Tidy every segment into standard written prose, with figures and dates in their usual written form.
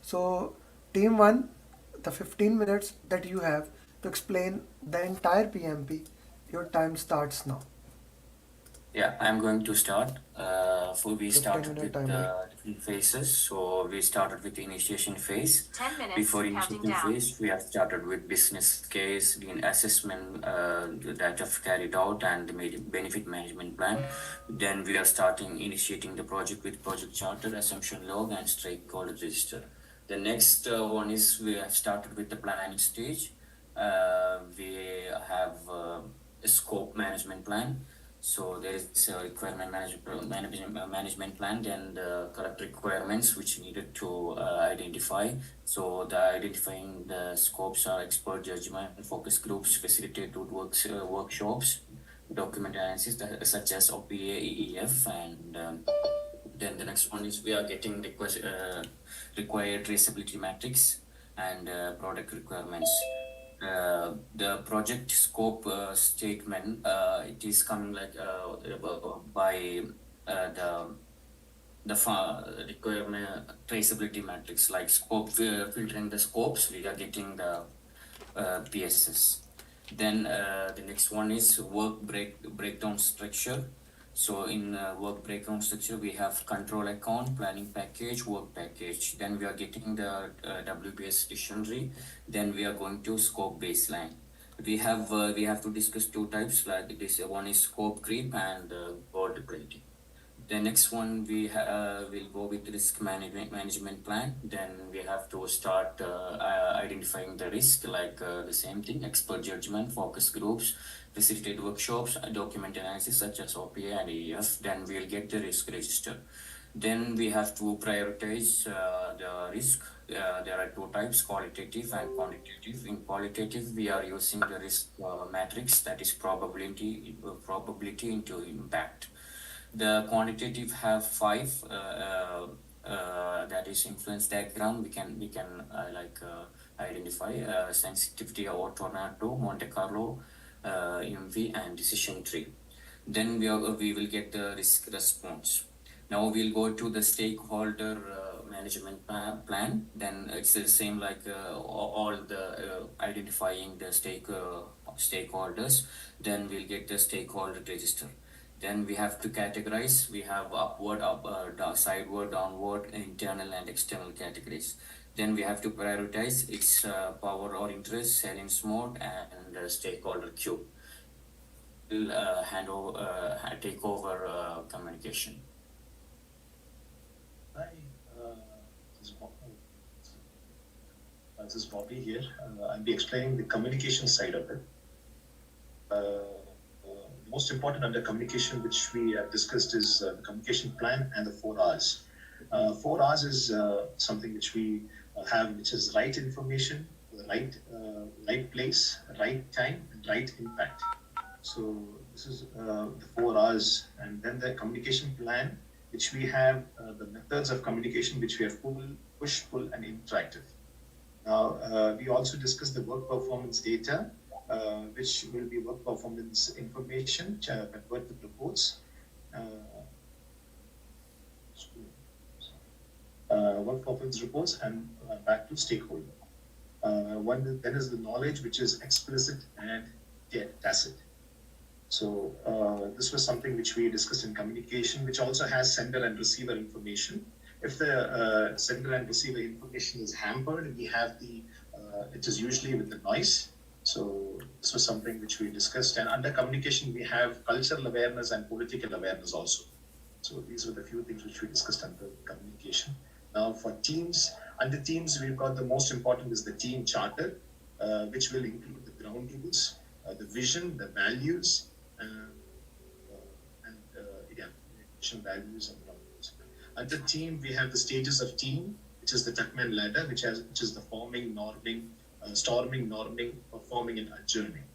So, team 1, the 15 minutes that you have to explain the entire PMP, your time starts now. Yeah, I'm going to start. We 15 started minute with timer. different phases. So we started with the initiation phase. 10 minutes, Before counting initiation down. phase, we have started with business case, the assessment that have carried out, and the benefit management plan. Then we are starting initiating the project with project charter, assumption log, and stakeholder register. The next one is we have started with the planning stage. We have a scope management plan. So there is a requirement management plan, then the correct requirements which needed to identify. So the identifying the scopes are expert judgment, focus groups, facilitated workshops, document analysis such as OPA, EEF, and then the next one is we are getting required traceability matrix and product requirements. The project scope statement, it is coming like by the requirement traceability matrix, like scope filtering the scopes, we are getting the PSS. Then the next one is breakdown structure. So in work breakdown structure, we have control account, planning package, work package. Then we are getting the WBS dictionary. Then we are going to scope baseline. We have to discuss two types, like this. One is scope creep and board plating. The next one will go with risk management plan. Then we have to start identifying the risk, like the same thing: expert judgment, focus groups, facilitated workshops, document analysis such as OPA and EF. Then we'll get the risk register. Then we have to prioritize the risk. There are two types: qualitative and quantitative. In qualitative, we are using the risk matrix, that is probability into impact. The quantitative have five, that is influence diagram. We can identify sensitivity or tornado, Monte Carlo, EMV, and decision tree. Then we will get the risk response. Now we'll go to the stakeholder management plan. Then it's the same, like all the identifying the stakeholders. Then we'll get the stakeholder register. Then we have to categorize. We have upward, sideward, downward, internal and external categories. Then we have to prioritize its power or interest, salience mode, and stakeholder queue. Will take over communication. Hi, this is this is Bobby here. I'll be explaining the communication side of it. The most important under communication, which we have discussed, is the communication plan and the 4 R's. 4 R's is something which we have, which is right information, right place, right time, and right impact. So this is the 4 R's, and then the communication plan, which we have the methods of communication, which we have push, pull, and interactive. Now, we also discussed the work performance data, which will be work performance information, which are converted to reports. Work performance reports and back to stakeholder. Then is the knowledge, which is explicit and tacit. So this was something which we discussed in communication, which also has sender and receiver information. If the sender and receiver information is hampered, we have it is usually with the noise. So this was something which we discussed. And under communication, we have cultural awareness and political awareness also. So these were the few things which we discussed under communication. Now for teams, under teams, we've got the most important is the team charter, which will include the ground rules, the vision, the values, and vision, values, and ground rules. Under team, we have the stages of team, which is the Tuckman ladder, which is the forming, norming, storming, norming, performing, and adjourning.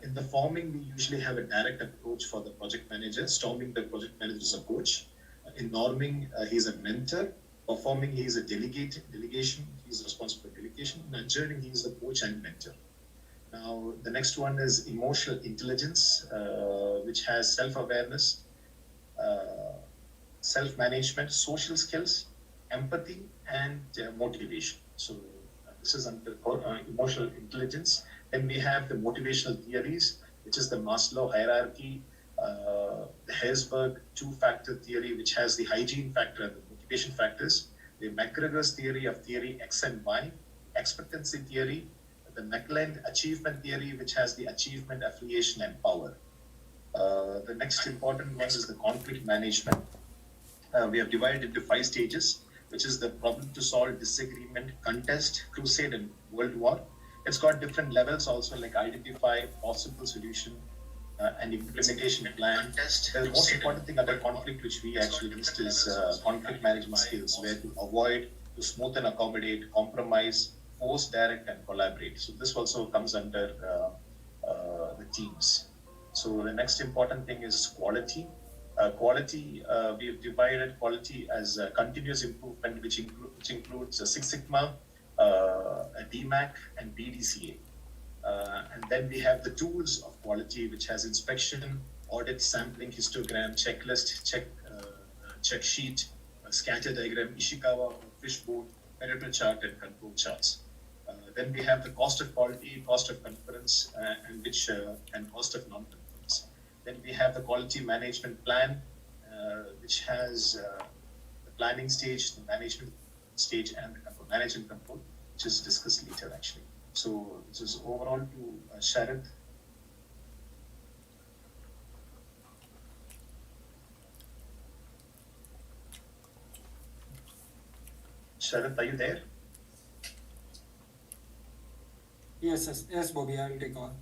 In the forming, we usually have a direct approach for the project manager. Storming, the project manager is a coach. In norming, he's a mentor. Performing, he is a delegation. He's responsible for delegation. In adjourning, he is the coach and mentor. Now, the next one is emotional intelligence, which has self-awareness, self-management, social skills, empathy, and motivation. So this is under emotional intelligence. Then we have the motivational theories, which is the Maslow hierarchy, the Herzberg two-factor theory, which has the hygiene factor and the motivation factors, the McGregor's theory of theory X and Y, expectancy theory, the McLean achievement theory, which has the achievement, affiliation, and power. The next important one is the conflict management. We have divided into 5 stages, which is the problem to solve, disagreement, contest, crusade, and world war. It's got different levels also, like identify, possible solution, and implementation plan. The most important thing under conflict, which we actually missed, is conflict management skills, where to avoid, to smooth and accommodate, compromise, force, direct, and collaborate. So this also comes under the teams. So the next important thing is quality. Quality, we've divided quality as continuous improvement, which includes Six Sigma, a DMAC, and BDCA. And then we have the tools of quality, which has inspection, audit, sampling, histogram, checklist, check sheet, scatter diagram, Ishikawa, fishbone, Pareto chart, and control charts. Then we have the cost of quality, cost of conference, and cost of non-conference. Then we have the quality management plan, which has the planning stage, the management stage, and the control, management control, which is discussed later actually. So this is overall to Sharad. Sharad, are you there? Yes, Bobby, I will take on.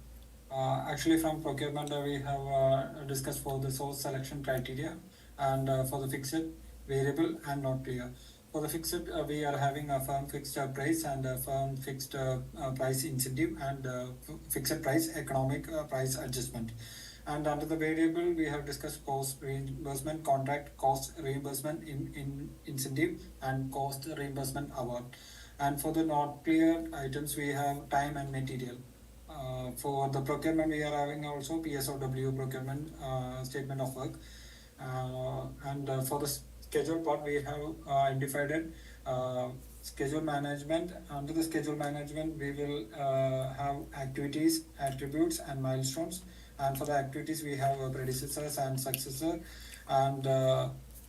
Actually, from procurement, we have discussed for the source selection criteria and for the fixed, variable, and not clear. For the fixed, we are having a firm fixed price and a firm fixed price incentive and fixed price economic price adjustment. And under the variable, we have discussed cost reimbursement, contract cost reimbursement in incentive, and cost reimbursement award. And for the not clear items, we have time and material. For the procurement, we are having also PSOW, procurement statement of work. And for the schedule part, we have divided schedule management. Under the schedule management, we will have activities, attributes, and milestones. And for the activities, we have predecessors and successor. And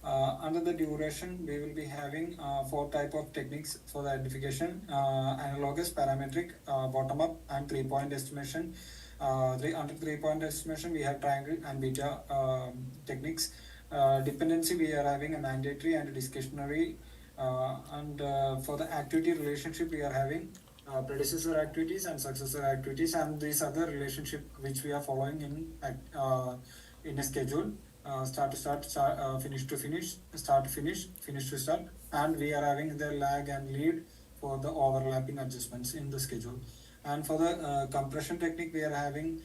under the duration, we will be having 4 type of techniques for the identification: analogous, parametric, bottom-up, and 3-point estimation. Under 3-point estimation, we have triangle and beta techniques. Dependency, we are having a mandatory and a discretionary. And for the activity relationship, we are having predecessor activities and successor activities, and these are the relationship which we are following in a schedule. Start to start, finish to finish, start to finish, finish to start, and we are having the lag and lead for the overlapping adjustments in the schedule. And for the compression technique, we are having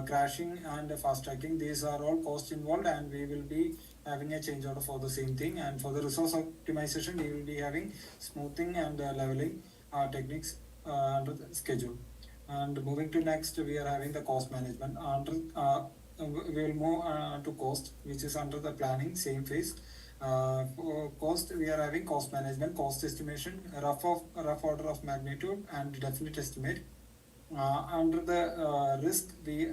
crashing and fast tracking. These are all costs involved, and we will be having a change order for the same thing. And for the resource optimization, we will be having smoothing and leveling techniques under the schedule. And moving to next, we are having the cost management. Under we will move to cost, which is under the planning, same phase. For cost, we are having cost management, cost estimation, rough order of magnitude, and definite estimate. Under the risk, we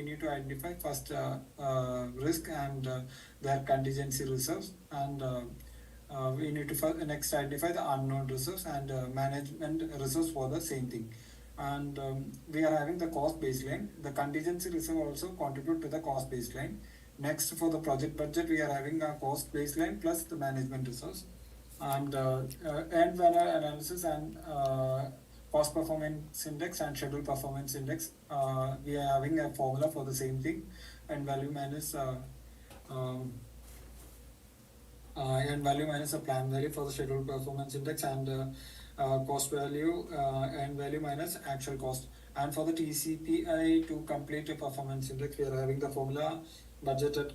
need to identify first risk and their contingency reserves, and we need to next identify the unknown reserves and management reserves for the same thing. And we are having the cost baseline. The contingency reserve also contribute to the cost baseline. Next, for the project budget, we are having a cost baseline plus the management resource. And end value analysis and cost performance index and schedule performance index. We are having a formula for the same thing. And value minus a plan value for the schedule performance index, and cost value and value minus actual cost. And for the TCPI to complete a performance index, we are having the formula budgeted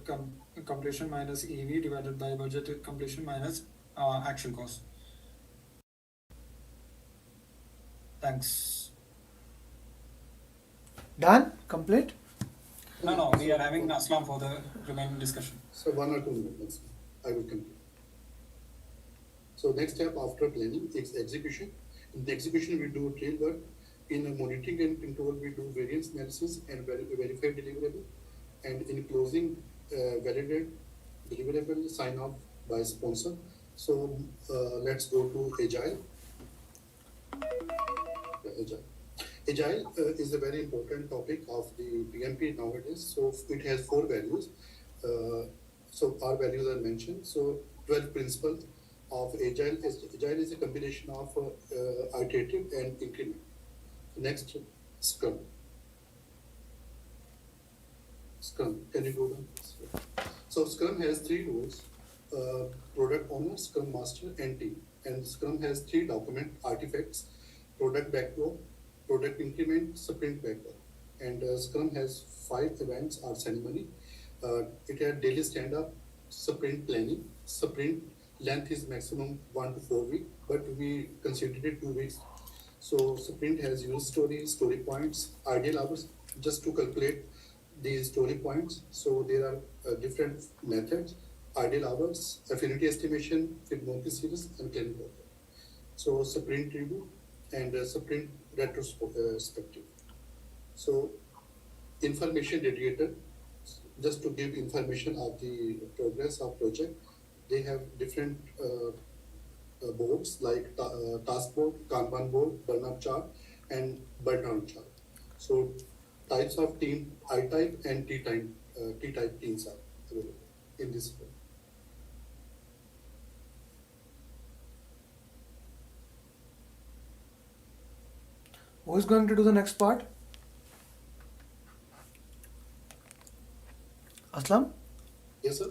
completion minus EV divided by budgeted completion minus actual cost. Thanks. Done? Complete? No, we are having Aslam for the remaining discussion. So 1 or 2 minutes, I will complete. So next step after planning is execution. In the execution, we do trail work. In monitoring and control, we do variance analysis and verify deliverable. And in closing, validate deliverable sign off by sponsor. So let's go to Agile. Agile. Agile is a very important topic of the PMP nowadays. So it has 4 values. So our values are mentioned. So 12 principles of Agile is a combination of iterative and increment. Next, Scrum. Scrum. Can you go down? So Scrum has 3 roles: product owner, Scrum master, and team. And Scrum has 3 document artifacts: product backlog, product increment, sprint backlog. And Scrum has 5 events or ceremony. It had daily stand-up, sprint planning. Sprint length is maximum 1 to 4 weeks, but we considered it 2 weeks. So sprint has use story points, ideal hours, just to calculate these story points. So there are different methods: ideal hours, affinity estimation, Fibonacci series, and planning process. So sprint review and sprint retrospective. So information radiator, just to give information of the progress of project. They have different boards like task board, Kanban board, burn-up chart, and burn-down chart. So types of team, I-type and T-type teams are available in this board. Who is going to do the next part? Aslam? Yes, sir?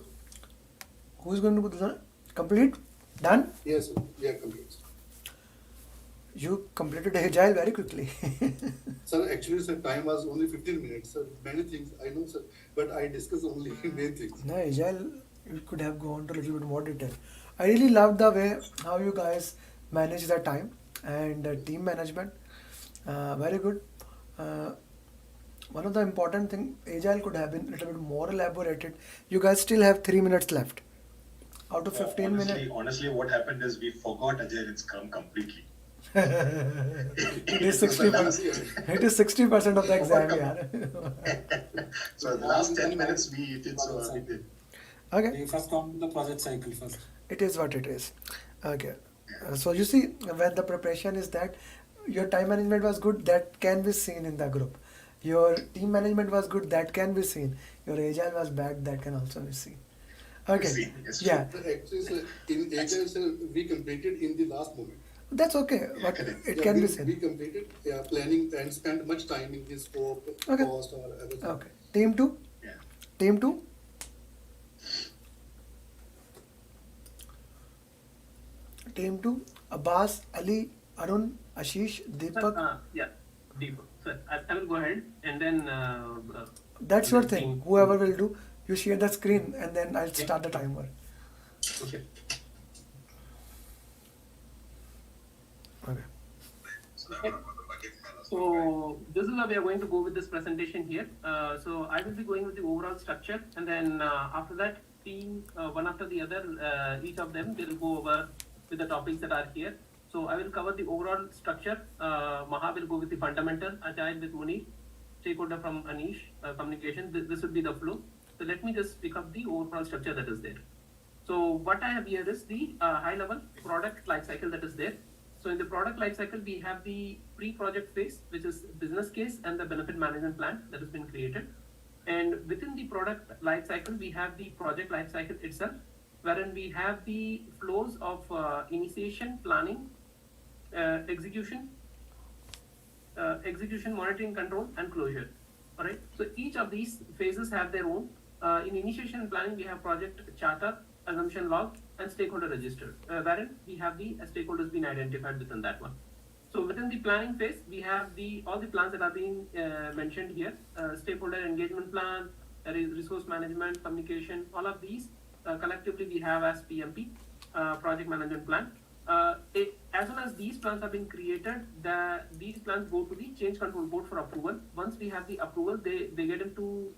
Who is going to do the complete? Done? Yes, sir. We are complete. You completed Agile very quickly. Sir, actually, sir, time was only 15 minutes. Sir, many things I know, sir, but I discuss only main things. No, Agile, you could have gone to a little bit more detail. I really love the way how you guys manage the time and team management. Very good. One of the important thing, Agile could have been a little bit more elaborated. You guys still have 3 minutes left. Out of 15 minutes. Honestly, what happened is we forgot Agile and Scrum completely. It is 60%. It is 60% of the exam, yeah. So the last 10 minutes we did so we did. Okay. We first come to the project cycle first. It is what it is. Okay. So you see, when the preparation is that your time management was good, that can be seen in the group. Your team management was good, that can be seen. Your Agile was bad, that can also be seen. Okay. Yeah. Actually, sir, in Agile, sir, we completed in the last moment. That's okay. But it can be We seen. completed planning and spent much time in this scope, Okay. cost, or everything. Okay. Team 2? Yeah. Team 2? Team 2, Abbas, Ali, Arun, Ashish, Deepak. Yeah, Deepak. So I will go ahead and then. That's your team- thing. Whoever will do, you share the screen and then I'll Yeah. start the timer. Okay. Okay. So this is how we are going to go with this presentation here. So I will be going with the overall structure, and then after that, team one after the other, each of them will go over with the topics that are here. So I will cover the overall structure. Maha will go with the fundamental, Ajay with Munir, stakeholder from Anish, communication. This will be the flow. So let me just pick up the overall structure that is there. So what I have here is the high level product life cycle that is there. So in the product life cycle, we have the pre-project phase, which is business case and the benefit management plan that has been created. And within the product life cycle, we have the project life cycle itself, wherein we have the flows of initiation, planning, execution, monitoring, control, and closure. All right. So each of these phases have their own. In initiation and planning, we have project charter, assumption log, and stakeholder register, wherein we have the stakeholders being identified within that one. So within the planning phase, we have all the plans that are being mentioned here: stakeholder engagement plan, resource management, communication. All of these collectively we have as PMP, project management plan. As soon as these plans have been created, these plans go to the change control board for approval. Once we have the approval, they get into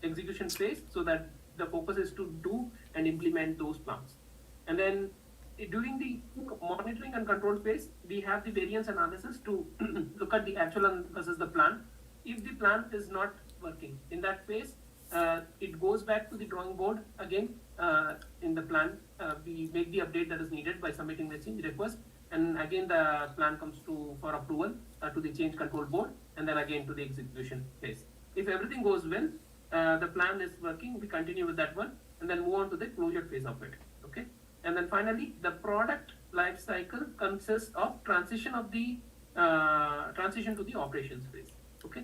execution phase, so that the focus is to do and implement those plans. And then during the monitoring and control phase, we have the variance analysis to look at the actual versus the plan. If the plan is not working in that phase, it goes back to the drawing board again. In the plan, we make the update that is needed by submitting the change request, and again the plan comes for approval to the change control board, and then again to the execution phase. If everything goes well, the plan is working, we continue with that one, and then move on to the closure phase of it. Okay, and then finally the product life cycle consists of transition to the operations phase. Okay,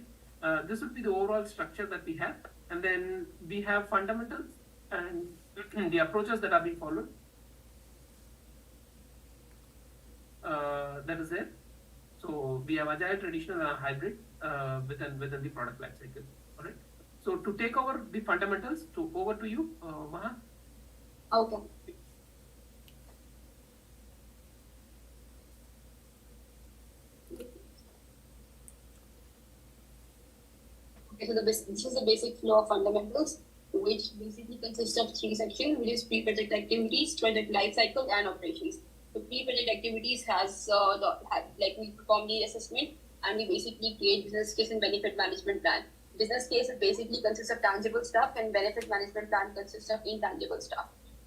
this would be the overall structure that we have, and then we have fundamentals and the approaches that are being followed. That is there. So we have agile, traditional, and hybrid within the product life cycle. All right. So to take over the fundamentals, so over to you, Maha. Okay. Okay, so this is the basic flow of fundamentals, which basically consists of 3 sections, which is pre-project activities, project life cycle, and operations. So pre-project activities has we perform the assessment and we basically create business case and benefit management plan. Business case basically consists of tangible stuff, and benefit management plan consists of intangible stuff.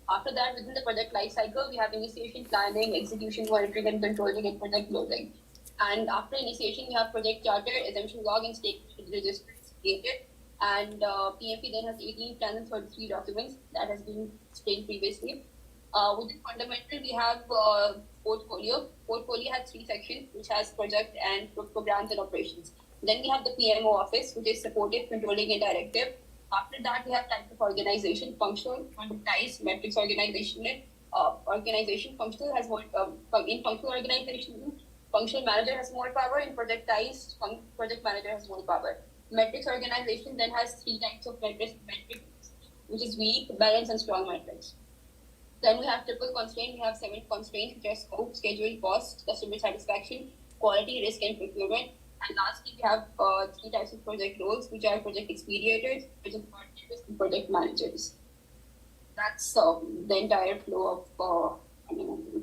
After that, within the project life cycle, we have initiation, planning, execution, monitoring, and controlling, and project closing. And after initiation, we have project charter, assumption log, and stakeholder registers created. And PMP then has 18 plans and 33 documents that has been explained previously. Within fundamental, we have portfolio. Portfolio has 3 sections, which has project and programs and operations. Then we have the PMO office, which is supportive, controlling, and directive. After that, we have type of organization, functional, quantized, metrics organization. Organization functional has more in functional organization. Functional manager has more power, and projectized project manager has more power. Metrics organization then has 3 types of metrics, which is weak, balanced, and strong metrics. Then we have triple constraint. We have 7 constraints, which are scope, schedule, cost, customer satisfaction, quality, risk, and procurement. And lastly, we have 3 types of project roles, which are project expediators, project coordinators, and project managers. That's the entire flow of fundamentals.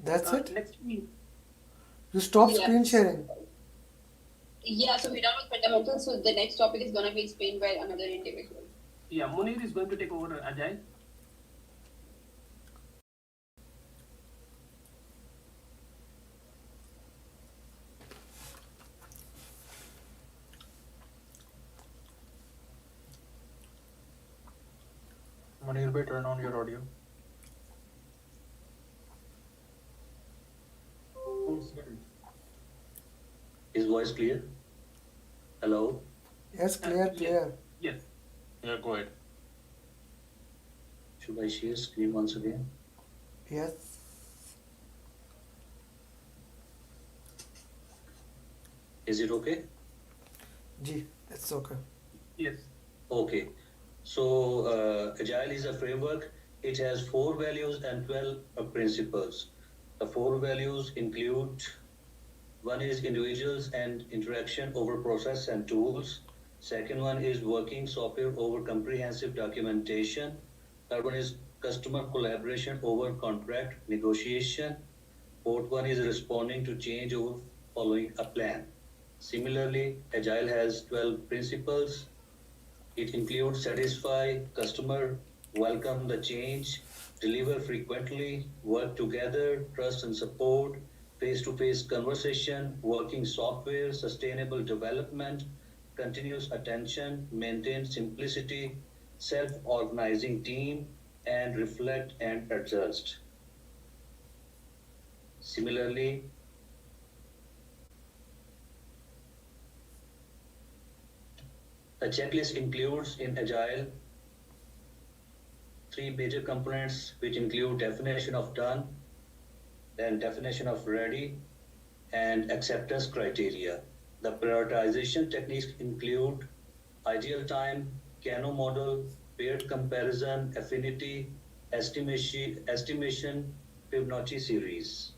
That's it? Next, You stop Yes. screen sharing. Yeah, so we're done with fundamentals. So the next topic is going to be explained by another individual. yeah, Munir is going to take over agile. Munir bhai, turn on your audio. Is voice clear? Hello? Yes, clear, clear. Yes. Yeah, go ahead. Should I share screen once again? Yes. Is it okay? G, it's okay. Yes. Okay. So, Agile is a framework. It has 4 values and 12 principles. The 4 values include: one is individuals and interaction over process and tools. Second one is working software over comprehensive documentation. Third one is customer collaboration over contract negotiation. Fourth one is responding to change over following a plan. Similarly, Agile has 12 principles. It includes satisfy customer, welcome the change, deliver frequently, work together, trust and support, face-to-face conversation, working software, sustainable development, continuous attention, maintain simplicity, self-organizing team, and reflect and adjust. Similarly, the checklist includes in Agile 3 major components, which include definition of done, then definition of ready, and acceptance criteria. The prioritization techniques include ideal time, Kano model, paired comparison, affinity, estimation, Fibonacci series.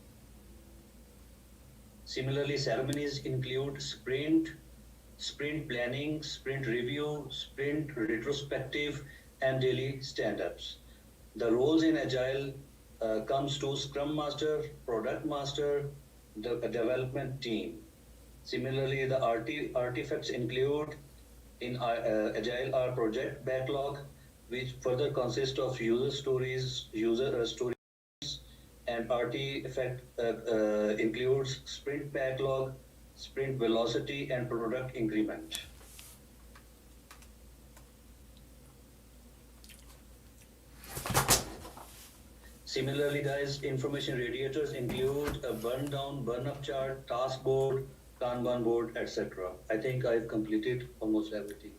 Similarly, ceremonies include sprint planning, sprint review, sprint retrospective, and daily stand-ups. The roles in Agile comes to Scrum Master, Product Master, the development team. Similarly, the artifacts include in Agile are project backlog, which further consists of user stories, and artifact includes sprint backlog, sprint velocity, and product increment. Similarly, guys, information radiators include a burn down, burn up chart, task board, Kanban board, etc. I think I've completed almost everything.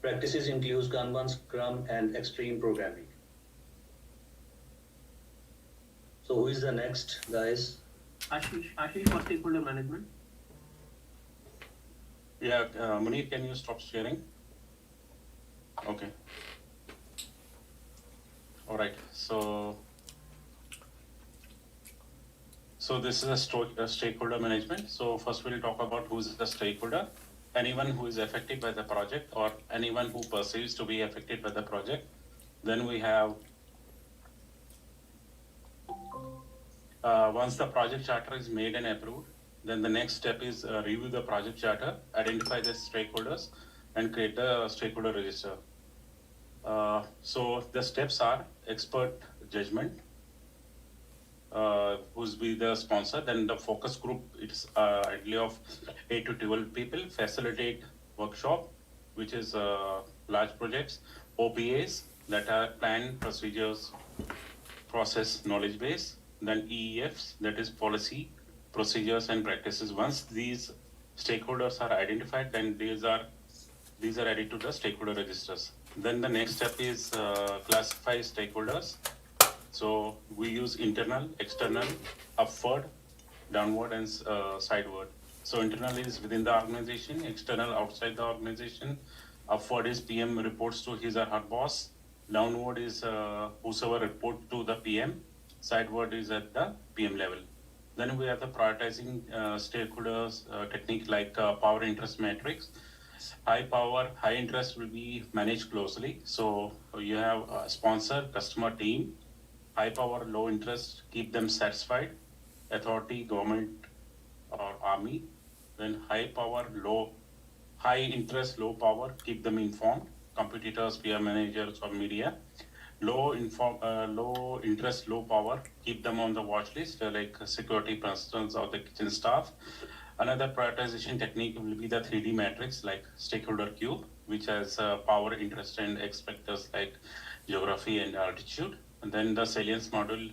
Practices includes Kanban, Scrum, and extreme programming. So who is the next, guys? Ashish for stakeholder management. Yeah, Munir, can you stop sharing? Okay. All right. So this is a stakeholder management. So first we'll talk about who's the stakeholder. Anyone who is affected by the project or anyone who perceives to be affected by the project. Then we have, once the project charter is made and approved, then the next step is review the project charter, identify the stakeholders, and create the stakeholder register. So the steps are expert judgment, who's be the sponsor, then the focus group, it's ideally of 8 to 12 people, facilitate workshop, which is large projects, OPAs, that are plan, procedures, process, knowledge base, then EEFs, that is policy, procedures and practices. Once these stakeholders are identified, then these are added to the stakeholder registers. Then the next step is classify stakeholders. So we use internal, external, upward, downward, and sideward. So internal is within the organization, external outside the organization. Upward is PM reports to his or her boss. Downward is whosoever report to the PM. Sideward is at the PM level. Then we have the prioritizing stakeholders technique like power interest matrix. High power, high interest will be managed closely. So you have a sponsor, customer, team. High power, low interest, keep them satisfied. Authority, government, or army. Then high power, high interest, low power, keep them informed. Competitors, peer managers, or media. Low interest, low power, keep them on the watch list, like security persons or the kitchen staff. Another prioritization technique will be the 3D matrix, like stakeholder cube, which has power, interest, and expectors like geography and altitude. And then the salience model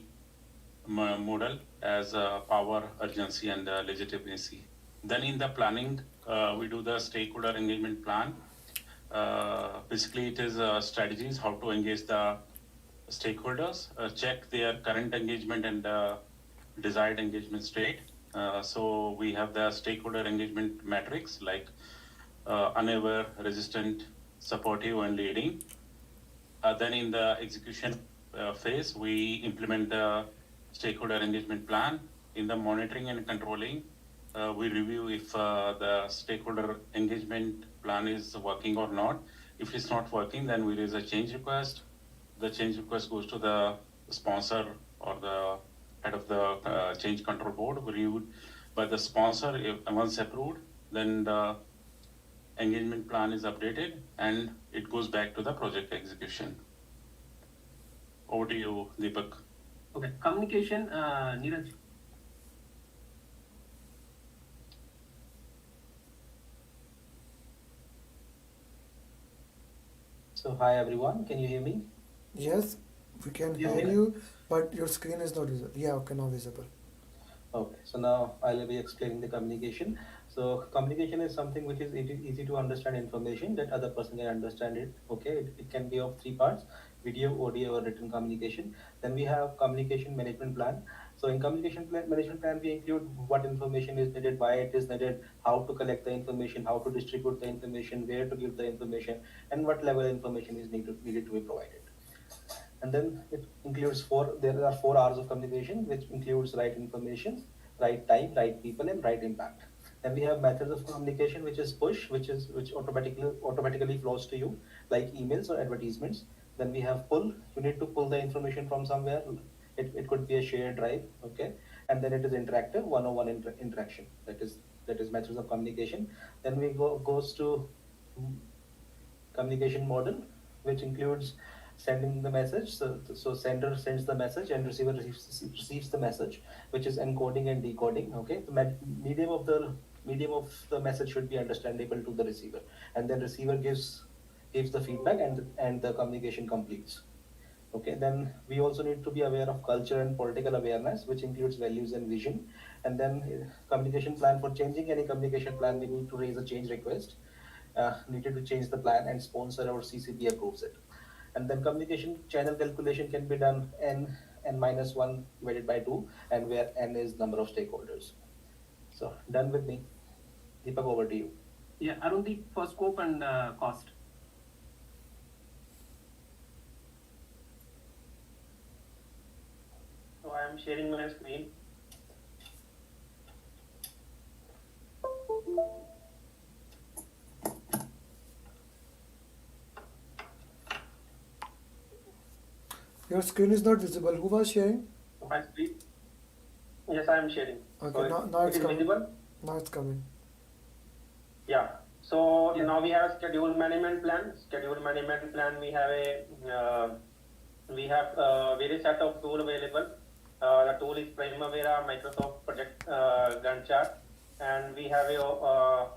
as power, urgency, and legitimacy. Then in the planning, we do the stakeholder engagement plan. Basically, it is strategies how to engage the stakeholders, check their current engagement and desired engagement state. So we have the stakeholder engagement matrix like unaware, resistant, supportive, and leading. Then in the execution phase, we implement the stakeholder engagement plan. In the monitoring and controlling, we review if the stakeholder engagement plan is working or not. If it's not working, then we raise a change request. The change request goes to the sponsor or the head of the change control board, reviewed by the sponsor. If once approved, then the engagement plan is updated and it goes back to the project execution. Over to you, Deepak. Okay, communication, Neeraj. So hi everyone, can you hear me? Yes, we can Yeah, hear yeah. you, but your screen is not visible. Yeah, okay, now visible. Okay, so now I'll be explaining the communication. So communication is something which is easy to understand information that other person can understand it. Okay, it can be of three parts: video, audio, or written communication. Then we have communication management plan. So in management plan, we include what information is needed, why it is needed, how to collect the information, how to distribute the information, where to give the information, and what level of information is needed to be provided. And then it includes there are 4 R's of communication, which includes right information, right time, right people, and right impact. Then we have methods of communication, which is push, which automatically flows to you, like emails or advertisements. Then we have pull. You need to pull the information from somewhere. It could be a shared drive, okay. And then it is interactive, one-on-one interaction. That is methods of communication. Then we goes to communication model, which includes sending the message. So sender sends the message and receiver receives the message, which is encoding and decoding. Okay, the medium of the message should be understandable to the receiver, and then receiver gives the feedback, and the communication completes. Okay, then we also need to be aware of culture and political awareness, which includes values and vision. And then communication plan. For changing any communication plan, we need to raise a change request, needed to change the plan, and sponsor or CCB approves it. And then communication channel calculation can be done n minus 1 divided by 2, and where n is number of stakeholders. So done with me. Deepak, over to you. Yeah, Arundeep, for scope and cost. So I am sharing my screen. Your screen is not visible. Who was sharing? My screen. Yes, I am sharing. Okay, So now it's it is coming. visible. Now it's coming. Yeah. So now we have schedule management plan. Schedule management plan. We have various set of tool available. The tool is Primavera, Microsoft Project Gantt chart, and we have a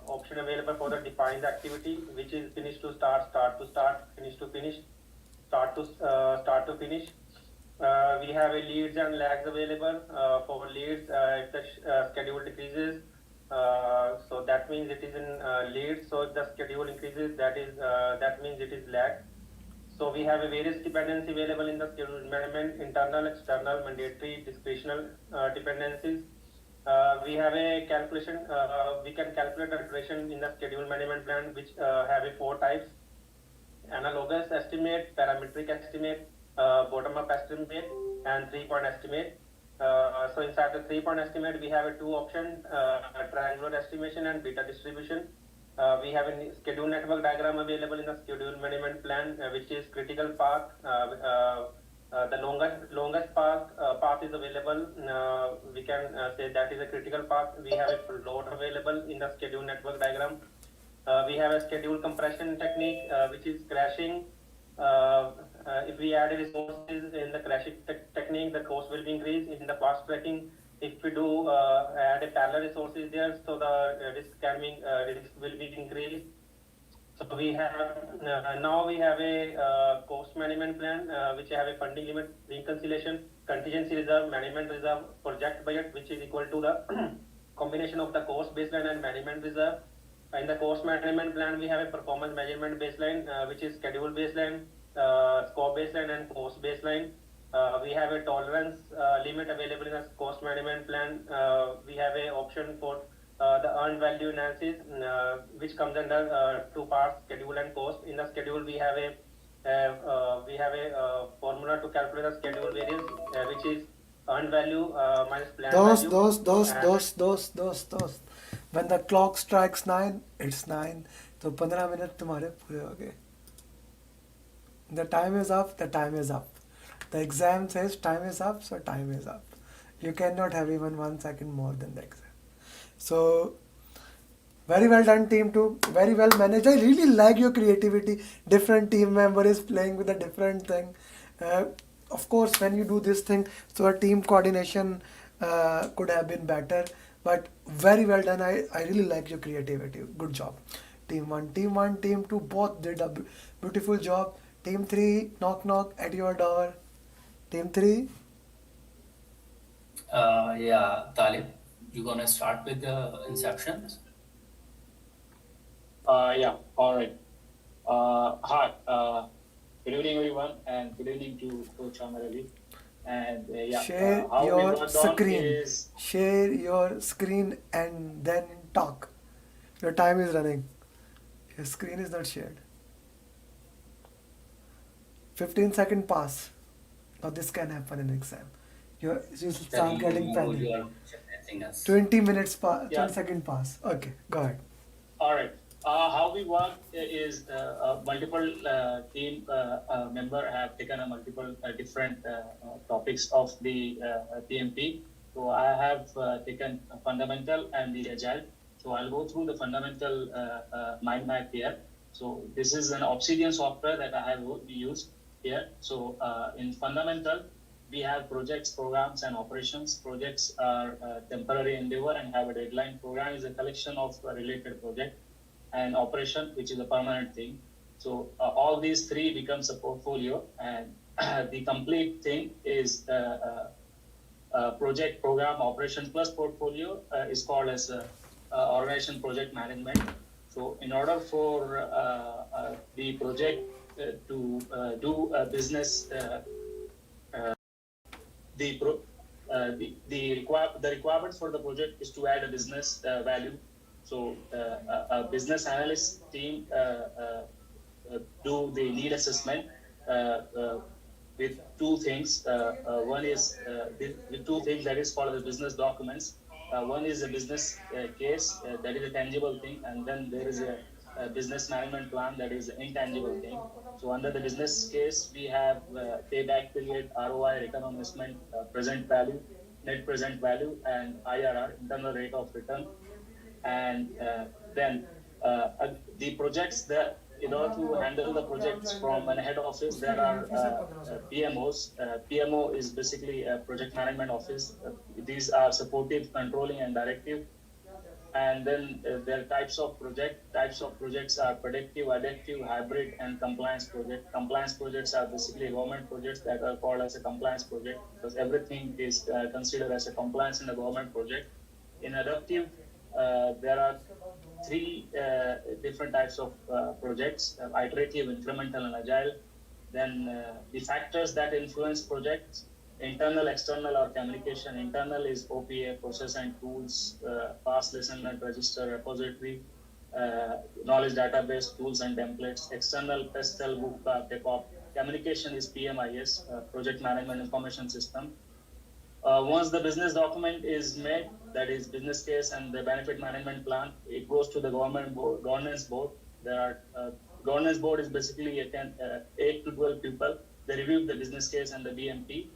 option available for the defined activity, which is finish to start, start to start, finish to finish, start to finish. We have a leads and lags available. For leads, if the schedule decreases, so that means it is in leads. So if the schedule increases, that means it is lag. So we have a various dependencies available in the schedule management: internal, external, mandatory, discretional dependencies. We have a calculation. We can calculate the duration in the schedule management plan, which have a 4 types: analogous estimate, parametric estimate, bottom-up estimate, and 3-point estimate. So inside the 3-point estimate, we have 2 options: triangular estimation and beta distribution. We have a schedule network diagram available in the schedule management plan, which is critical path. The longest path is available. We can say that is a critical path. We have a float available in the schedule network diagram. We have a schedule compression technique, which is crashing. If we add resources in the crashing technique, the cost will be increased. In the fast tracking, if we do add a parallel resources there, so the risk will be increased. So we have now we have a cost management plan, which have a funding limit, reconciliation, contingency reserve, management reserve, project budget, which is equal to the combination of the cost baseline and management reserve. In the cost management plan, we have a performance measurement baseline, which is schedule baseline, scope baseline, and cost baseline. We have a tolerance limit available in the cost management plan. We have a option for the earned value analysis, which comes under 2 parts: schedule and cost. In the schedule, we have a formula to calculate the schedule variance, which is earned value minus planned value. दोस्त when the clock strikes 9, it's 9. तो 15 minute तुम्हारे पूरे हो गए. The time is up. The time is up. The exam says time is up, so time is up. You cannot have even 1 second more than the exam. So very well done, team 2. Very well managed. I really like your creativity. Different team member is playing with a different thing. Of course, when you do this thing, so a team coordination could have been better. But very well done. I really like your creativity. Good job. Team 1, team 2 both did a beautiful job. Team 3, knock at your door. Team 3. Yeah, Talib, you gonna start with the inceptions? Yeah, all right. Hi, good evening, everyone, and good evening to Coach Amar Ali. And Share how we your worked on screen. is Share your screen and then talk. Your time is running. Your screen is not shared. 15-second pass. Now this can happen in exam. You start getting panic. anything else? 20 minutes, Yeah. 20 second pass. Okay, go ahead. All right. How we work is multiple team member have taken a multiple different topics of the PMP. So I have taken a fundamental and the agile. So I'll go through the fundamental mind map here. So this is an Obsidian software that I have used here. So in fundamental, we have projects, programs, and operations. Projects are temporary endeavor and have a deadline. Program is a collection of related project, and operation, which is a permanent thing. So all these three becomes a portfolio, and the complete thing is project, program, operation plus portfolio is called as organization project management. So in order for the project to do a business, the requirements for the project is to add a business value. So a business analyst team do the need assessment with two things. One is with two things that is called the business documents. One is a business case that is a tangible thing, and then there is a business management plan that is an intangible thing. So under the business case, we have payback period, ROI, return on investment, present value, net present value, and IRR, internal rate of return. And then the projects that, in order to handle the projects from an head office, there are PMOs. PMO is basically a project management office. These are supportive, controlling, and directive. And then there are types of project. Types of projects are predictive, adaptive, hybrid, and compliance project. Compliance projects are basically government projects that are called as a compliance project, because everything is considered as a compliance in a government project. In adaptive, there are three different types of projects: iterative, incremental, and agile. Then the factors that influence projects: internal, external, or communication. Internal is OPA, process and tools, past lesson learned register, repository, knowledge database, tools and templates. External, PESTEL, book, TechOp. Communication is PMIS, project management information system. Once the business document is made, that is business case and the benefit management plan, it goes to the governance board. There are governance board is basically 8 to 12 people. They review the business case and the BMP,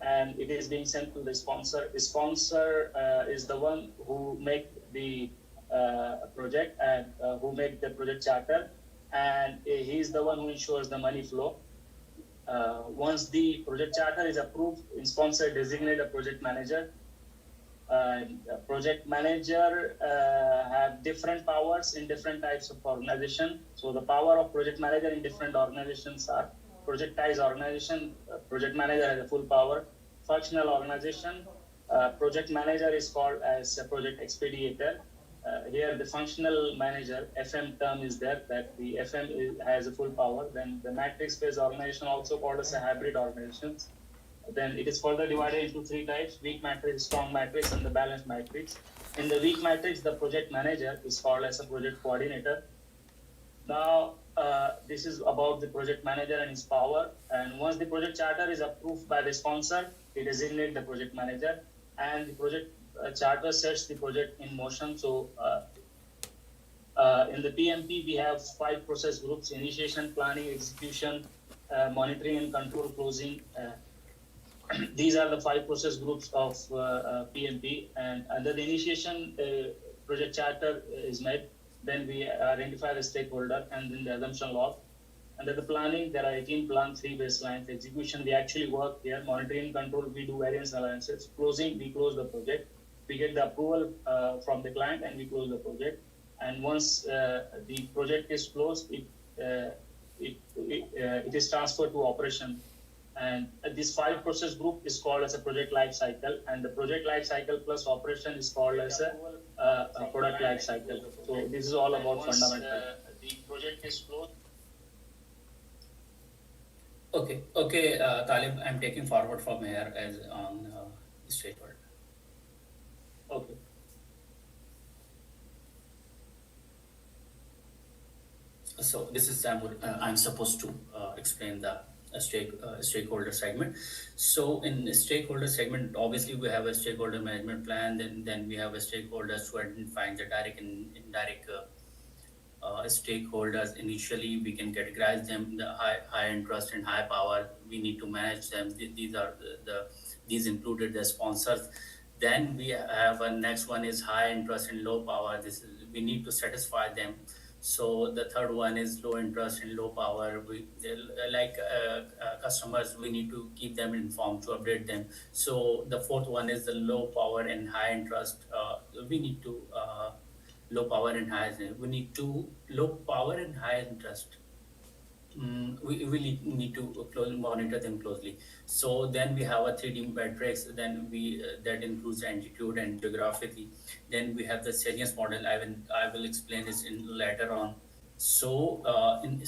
and it is being sent to the sponsor. The sponsor is the one who make the project and who make the project charter, and he is the one who ensures the money flow. Once the project charter is approved, sponsor designate a project manager. Project manager have different powers in different types of organization. So the power of project manager in different organizations are: projectized organization, project manager has a full power. Functional organization, project manager is called as a project expeditor. Here the functional manager, FM term is there, that the FM has a full power. Then the matrix-based organization, also called as a hybrid organizations. Then it is further divided into three types: weak matrix, strong matrix, and the balanced matrix. In the weak matrix, the project manager is called as a project coordinator. Now, this is about the project manager and his power. And once the project charter is approved by the sponsor, it designates the project manager, and the project charter sets the project in motion. So in the PMP, we have 5 process groups: initiation, planning, execution, monitoring and control, closing. These are the 5 process groups of PMP. And under the initiation, project charter is made. Then we identify the stakeholder and then the assumption log. Under the planning, there are 18 plan, 3 baselines. Execution, we actually work here. Monitoring and control, we do variance analysis. Closing, we close the project. We get the approval from the client and we close the project. And once the project is closed, it is transferred to operation. And this 5 process group is called as a project life cycle, and the project life cycle plus operation is called as a product life cycle. So this is all about fundamental. The project is closed. Okay, Talib, I'm taking forward from here as on straightforward. Okay. So this is I'm supposed to explain the stakeholder segment. So in the stakeholder segment, obviously we have a stakeholder management plan. Then we have a stakeholders to identify the direct and indirect stakeholders. Initially, we can categorize them: the high interest and high power. We need to manage them. These are these included the sponsors. Then we have a next one is high interest and low power. This is, we need to satisfy them. So the third one is low interest and low power. We like customers. We need to keep them informed to update them. So the fourth one is the low power and high interest. We need to low power and high. We need to low power and high interest. We really need to monitor them closely. So then we have a 3D matrix. Then we that includes altitude and geography. Then we have the salience model. I will explain this in later on. So in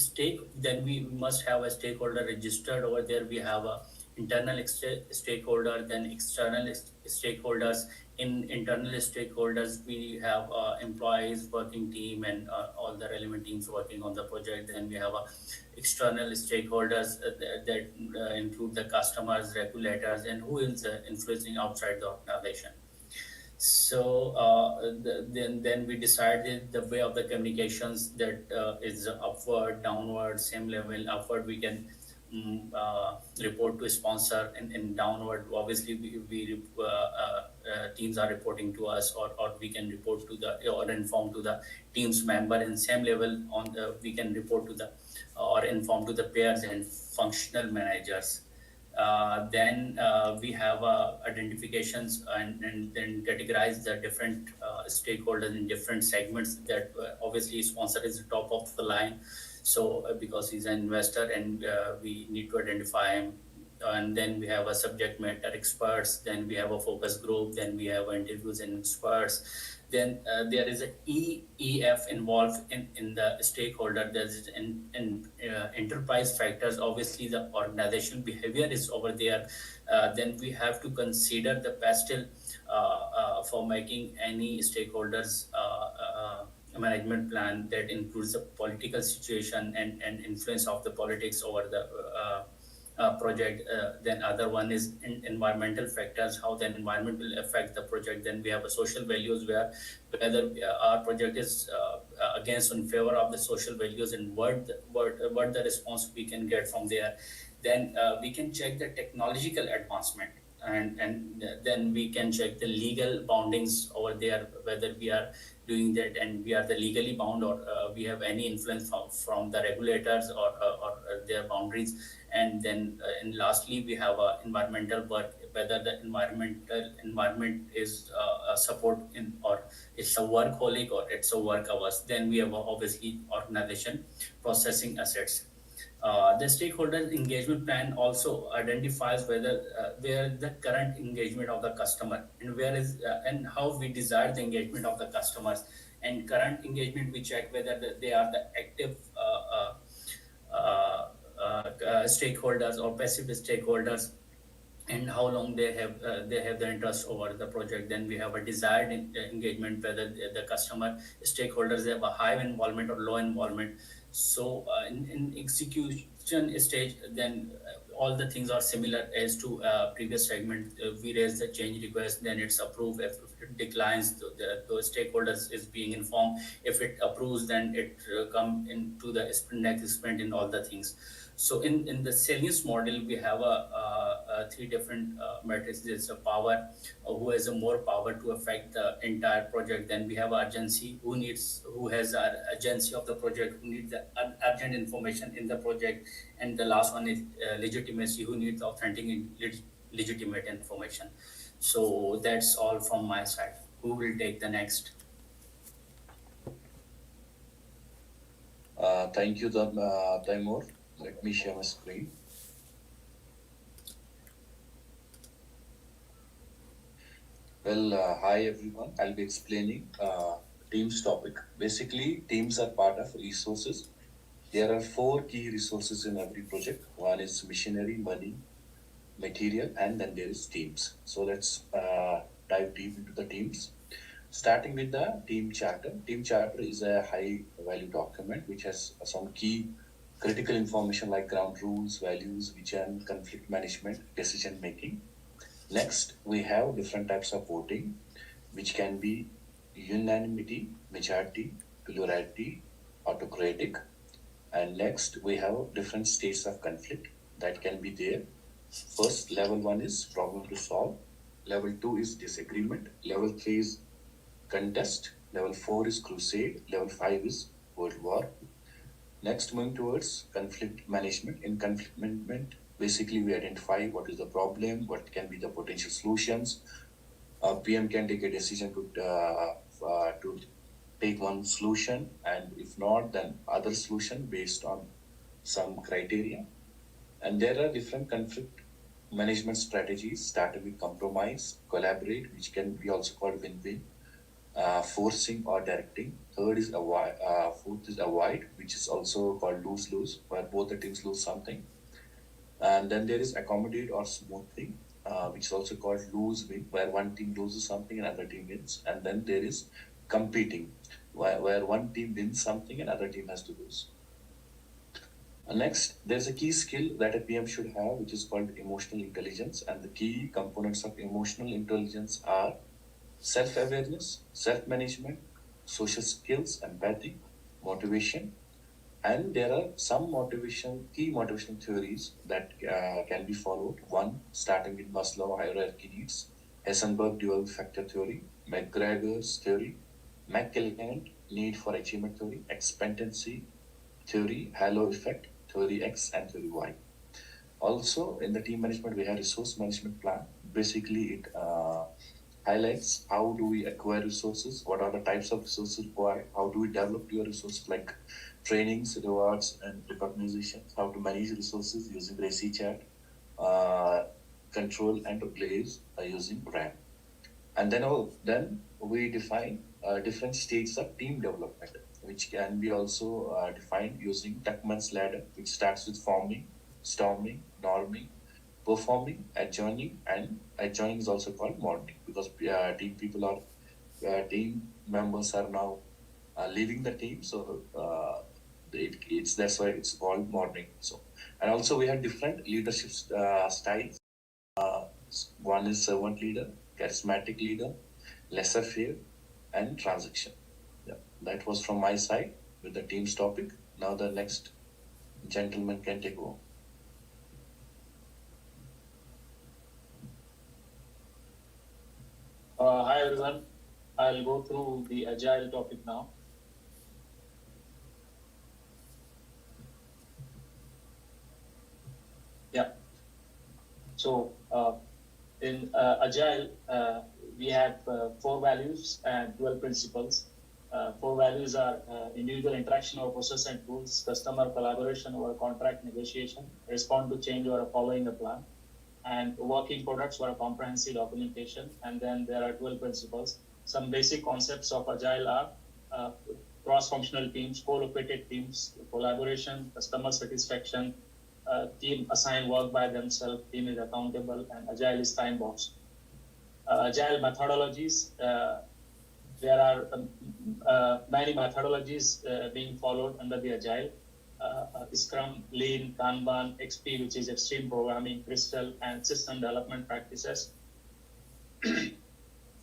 then we must have a stakeholder registered over there. We have a internal stakeholder, then external stakeholders. In internal stakeholders, we have employees, working team, and all the relevant teams working on the project. Then we have external stakeholders that include the customers, regulators, and who is influencing outside the organization. So then we decided the way of the communications that is upward, downward, same level. Upward we can report to a sponsor, and downward obviously we teams are reporting to us, or we can report to the or inform to the team's member. And same level on the we can report to the or inform to the pairs and functional managers. Then we have identifications and then categorize the different stakeholders in different segments. That obviously sponsor is the top of the line. So because he's an investor, and we need to identify him. And then we have a subject matter experts. Then we have a focus group. Then we have interviews and experts. Then there is a EF involved in the stakeholder. There's in enterprise factors. Obviously, the organizational behavior is over there. Then we have to consider the pastel for making any stakeholders management plan that includes the political situation and influence of the politics over the project. Then other one is environmental factors, how the environment will affect the project. Then we have a social values, where whether our project is against or in favor of the social values, and what the response we can get from there. Then we can check the technological advancement, and then we can check the legal boundings over there, whether we are doing that and we are the legally bound, or we have any influence from the regulators or their boundaries. And then and lastly we have environmental work, whether the environment is a support in, or it's a workaholic, or it's a work hours. Then we have obviously organization processing assets. The stakeholder engagement plan also identifies whether where the current engagement of the customer, and where is and how we desire the engagement of the customers. And current engagement, we check whether they are the active stakeholders or passive stakeholders, and how long they have the interest over the project. Then we have a desired engagement, whether the customer stakeholders have a high involvement or low involvement. So in execution stage, then all the things are similar as to previous segment. We raise the change request, then it's approved. If it declines, the stakeholders is being informed. If it approves, then it come into the next sprint in all the things. So in the salience model, we have three different metrics. There's a power, who has a more power to affect the entire project. Then we have urgency, who has urgency of the project, who needs the urgent information in the project. And the last one is legitimacy, who needs authentic legitimate information. So that's all from my side. Who will take the next? Thank you, Taimur. Let me share my screen. Well, hi everyone. I'll be explaining teams topic. Basically, teams are part of resources. There are 4 key resources in every project. One is machinery, money, material, and then there is teams. So let's dive deep into the teams. Starting with the team charter. Team charter is a high value document which has some key critical information like ground rules, values, vision, conflict management, decision making. Next, we have different types of voting, which can be unanimity, majority, plurality, autocratic. And next, we have different states of conflict that can be there. First, level 1 is problem to solve. Level 2 is disagreement. Level 3 is contest. Level 4 is crusade. Level 5 is world war. Next, moving towards conflict management. In conflict management, basically we identify what is the problem, what can be the potential solutions. PM can take a decision to take one solution, and if not, then other solution based on some criteria. And there are different conflict management strategies, starting with compromise, collaborate, which can be also called win-win, forcing or directing. Third is avoid, fourth is avoid, which is also called lose-lose, where both the teams lose something. And then there is accommodate or smoothing, which is also called lose-win, where one team loses something and other team wins. And then there is competing, where one team wins something and other team has to lose. Next, there's a key skill that a PM should have, which is called emotional intelligence. And the key components of emotional intelligence are self-awareness, self-management, social skills, empathy, motivation. And there are some key motivational theories that can be followed. One, starting with Maslow hierarchy needs, Heisenberg dual factor theory, McGregor's theory, McClelland need for achievement theory, expectancy theory, halo effect, theory X, and theory Y. Also, in the team management, we have resource management plan. Basically, it highlights how do we acquire resources, what are the types of resources required, how do we develop your resources like trainings, rewards, and recognitions, how to manage resources using RACI chat, control and replace using RAM. And then we define different stages of team development, which can be also defined using Tuckman's ladder, which starts with forming, storming, norming, performing, adjoining, and adjoining is also called mourning, because team members are now leaving the team, so that's why it's called mourning. So, and also we have different leadership styles. One is servant leader, charismatic leader, laissez-faire, and transaction. Yeah, that was from my side with the team's topic. Now the next gentleman can take over. Hi everyone, I'll go through the agile topic now. Yeah. So in agile, we have 4 values and 12 principles. 4 values are individual interaction over process and tools, customer collaboration over contract negotiation, respond to change over following a plan, and working products for a comprehensive documentation. And then there are 12 principles. Some basic concepts of agile are cross-functional teams, co-located teams, collaboration, customer satisfaction, team assign work by themselves, team is accountable, and agile is time-boxed. Agile methodologies, there are many methodologies being followed under the agile. Scrum, Lean, Kanban, XP, which is extreme programming, Crystal, and system development practices.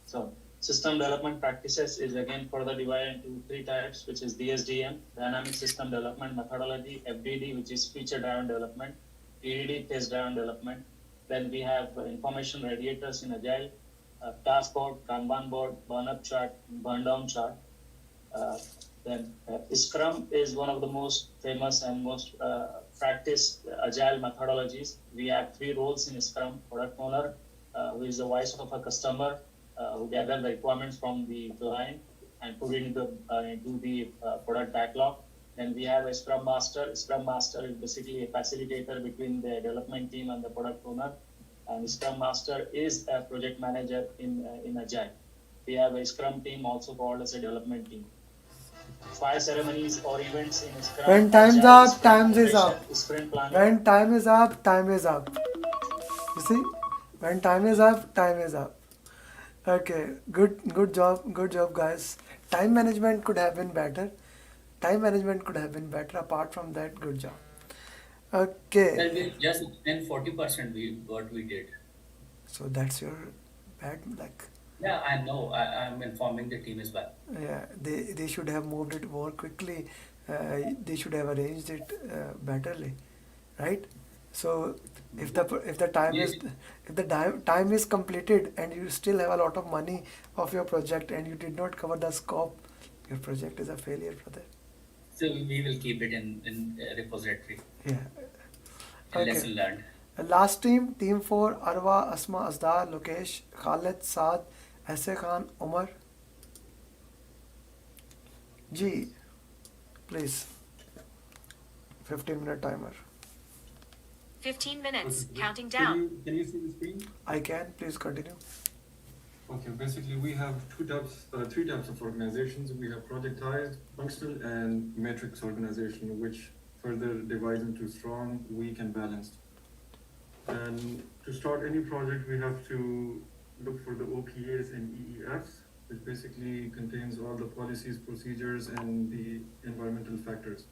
So system development practices is again further divided into 3 types, which is DSDM, Dynamic System Development Methodology, FDD, which is feature-driven development, TDD, test-driven development. Then we have information radiators in Agile, task board, Kanban board, burn-up chart, burn-down chart. Then Scrum is one of the most famous and most practiced agile methodologies. We have 3 roles in Scrum: product owner, who is the voice of a customer, who gather the requirements from the client and put it into the product backlog. Then we have a Scrum Master. Scrum Master is basically a facilitator between the development team and the product owner. And Scrum Master is a project manager in Agile. We have a Scrum team also called as a development team. 5 ceremonies or events in Scrum. When time's Agile, up, time is up. sprint planning. When time is up, time is up. You see? When time is up, time is up. Okay, good job, guys. Time management could have been better. Apart from that, good job. Okay. Sir, we just explain 40% what we did. So that's your bad luck. Yeah, I know. I'm informing the team as well. Yeah, they should have moved it more quickly. They should have arranged it betterly, right? So if the time is, We, if the time is completed and you still have a lot of money of your project and you did not cover the scope, your project is a failure, brother. so we will keep it in repository. Yeah. A Okay. lesson learned. Last team, team 4, Arwa, Asma, Asdar, Lokesh, Khalid, Saad, Aise Khan, Umar. G, please. 15-minute timer. 15 minutes, Okay. counting down. Can you see the screen? I can, please continue. Okay, basically we have three types of organizations. We have projectized, functional, and matrix organization, which further divides into strong, weak, and balanced. And to start any project, we have to look for the OPAs and EEFs, which basically contains all the policies, procedures, and the environmental factors.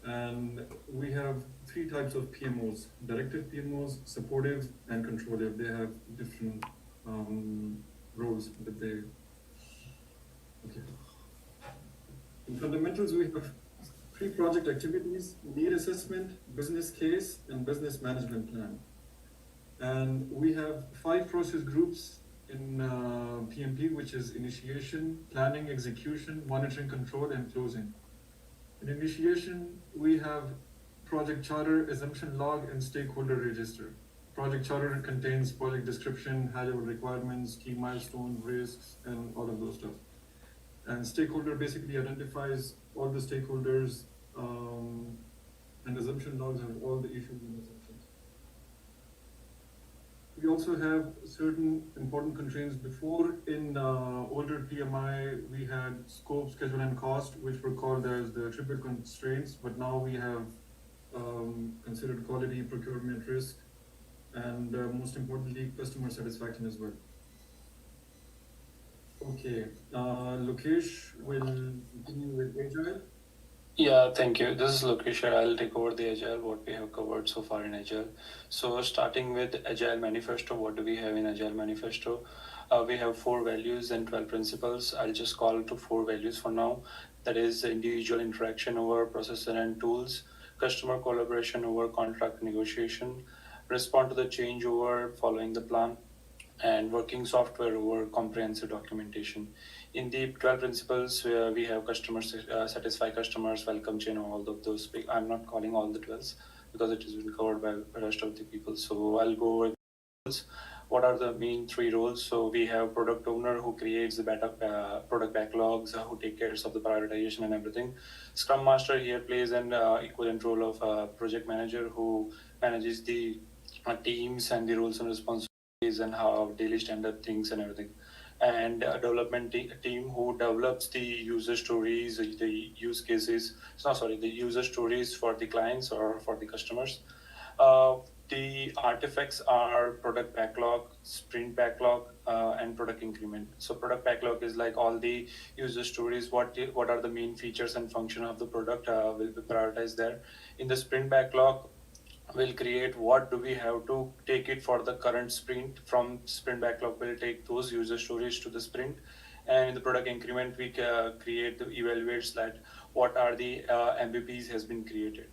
And we have three types of PMOs: directive PMOs, supportive, and controllative. They have different roles that they. Okay. In fundamentals, we have pre-project activities, need assessment, business case, and business management plan. And we have 5 process groups in PMP, which is initiation, planning, execution, monitoring, control, and closing. In initiation, we have project charter, assumption log, and stakeholder register. Project charter contains project description, high-level requirements, key milestones, risks, and all of those stuff. And stakeholder basically identifies all the stakeholders, and assumption logs have all the issues and assumptions. We also have certain important constraints. Before, in older PMI, we had scope, schedule, and cost, which were called as the triple constraints, but now we have considered quality, procurement, risk, and most importantly, customer satisfaction as well. Okay, Lokesh will continue with Agile. Yeah, thank you. This is Lokesh. I'll take over the Agile, what we have covered so far in Agile. So starting with Agile Manifesto, what do we have in Agile Manifesto? We have 4 values and 12 principles. I'll just call to 4 values for now. That is individual interaction over processor and tools, customer collaboration over contract negotiation, respond to the change over following the plan, and working software over comprehensive documentation. In the 12 principles, we have customers, satisfy customers, welcome chain, all of those. I'm not calling all the 12s because it has been covered by the rest of the people. So I'll go over roles. What are the main 3 roles? So we have product owner who creates the product backlogs, who take care of the prioritization and everything. Scrum master here plays an equivalent role of project manager who manages the teams and the roles and responsibilities and how daily standard things and everything. And a development team who develops the user stories, the use cases, the user stories for the clients or for the customers. The artifacts are product backlog, sprint backlog, and product increment. So product backlog is like all the user stories, what are the main features and function of the product will be prioritized there. In the sprint backlog, we'll create what do we have to take it for the current sprint. From sprint backlog, we'll take those user stories to the sprint. And in the product increment, we create the evaluates that what are the MVPs has been created.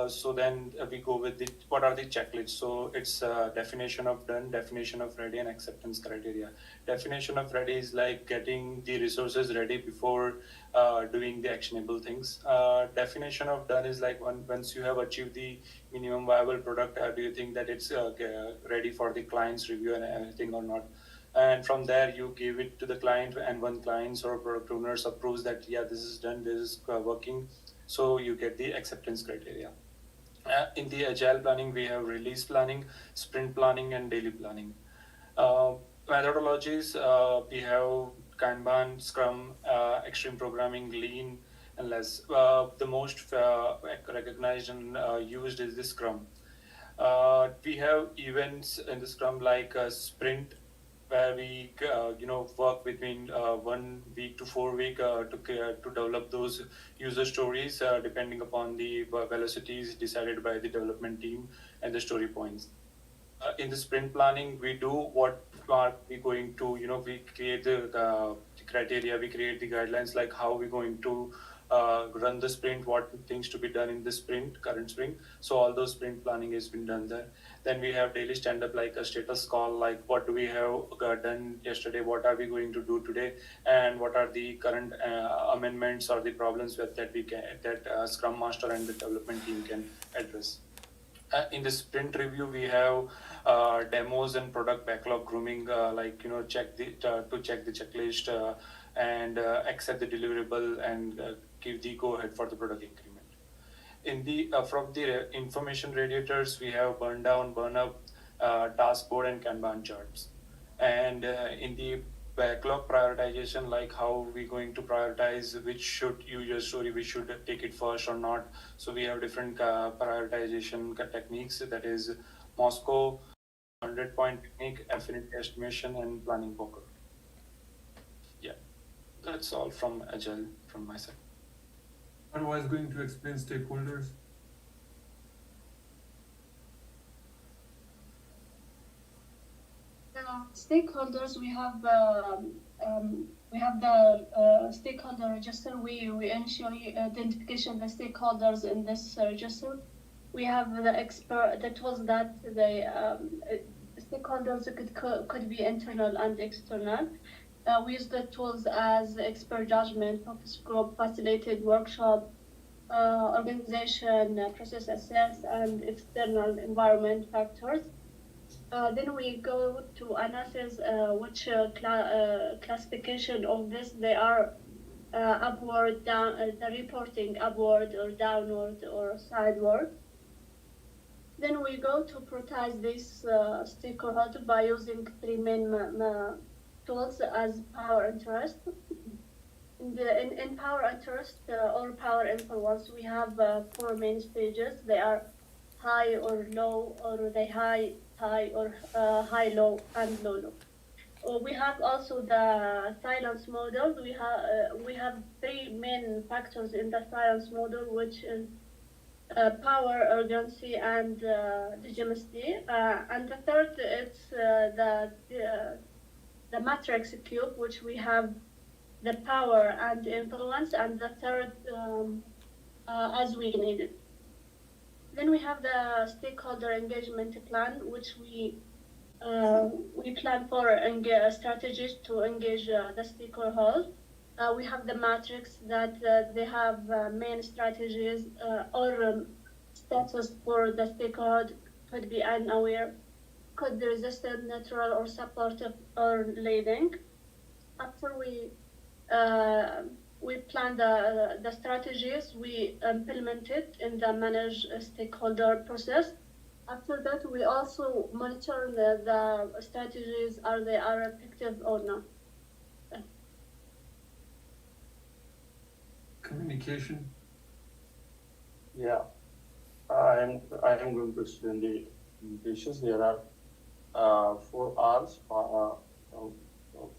So then we go with what are the checklists. So it's definition of done, definition of ready, and acceptance criteria. Definition of ready is like getting the resources ready before doing the actionable things. Definition of done is like once you have achieved the minimum viable product, do you think that it's ready for the client's review and everything or not? And from there you give it to the client, and when clients or product owners approves that yeah, this is done, this is working, so you get the acceptance criteria. In the agile planning, we have release planning, sprint planning, and daily planning. Methodologies, we have Kanban, Scrum, extreme programming, lean, and less. The most recognized and used is the Scrum. We have events in the Scrum like sprint, where we work between 1 week to 4 week to develop those user stories depending upon the velocities decided by the development team and the story points. In the sprint planning, we do what are we going to, we create the criteria, we create the guidelines, like how we're going to run the sprint, what things to be done in the current sprint. So all those sprint planning has been done there. Then we have daily stand-up, like a status call, like what do we have done yesterday, what are we going to do today, and what are the current amendments or the problems that Scrum Master and the development team can address. In the sprint review, we have demos and product backlog grooming, check the checklist and accept the deliverable and give the go ahead for the product increment. In the from the information radiators, we have burn down, burn up, task board, and Kanban charts. And in the backlog prioritization, like how we going to prioritize which should user story we should take it first or not. So we have different prioritization techniques, that is Moscow 100-point technique, affinity estimation, and planning poker. Yeah, that's all from Agile from my side. And was going to explain stakeholders. Stakeholders, we have the stakeholder register. We initially identification the stakeholders in this register. We have the expert, the tools that the stakeholders could be internal and external. We use the tools as expert judgment, focus group, facilitated workshop, organization, process assess, and external environment factors. Then we go to analysis which classification of this they are upward, down, the reporting upward or downward or sideward. Then we go to prioritize this stakeholder by using three main tools as power interest. In power interest or power influence, we have 4 main stages. They are high or low, or they high or high low and low low. We have also the silence model. We have 3 main factors in the silence model, which is power, urgency, and legitimacy. And the third, it's the matrix cube, which we have the power and influence, and the third as we need it. Then we have the stakeholder engagement plan, which we plan for strategies to engage the stakeholders. We have the matrix that they have main strategies or status for the stakeholder, could be unaware, could be resistant, neutral, or supportive, or leading. After we plan the strategies, we implement it in the managed stakeholder process. After that, we also monitor the strategies, are they effective or not. Communication. Yeah, I am going to explain the communications. There are 4 R's,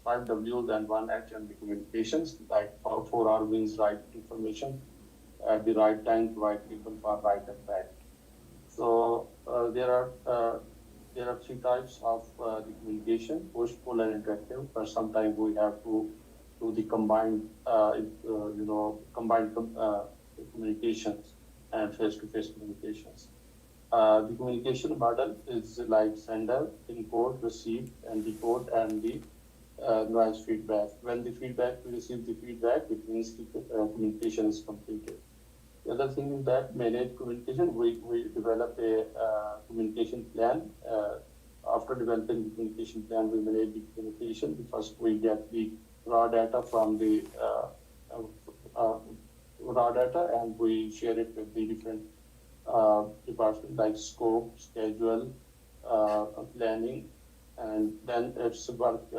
5 W's, and 1 H in the communications. Like 4 R means right information at the right time to right people for right impact. So there are 3 types of the communication: push, pull, and interactive. But sometimes we have to do the combined communications and face-to-face communications. The communication model is like sender, encode, receive, and decode, and the noise feedback. When we receive the feedback, it means the communication is completed. The other thing is that manage communication. We develop a communication plan. After developing the communication plan, we manage the communication. First, we get the raw data from the raw data, and we share it with the different departments like scope, schedule, planning, and then it's work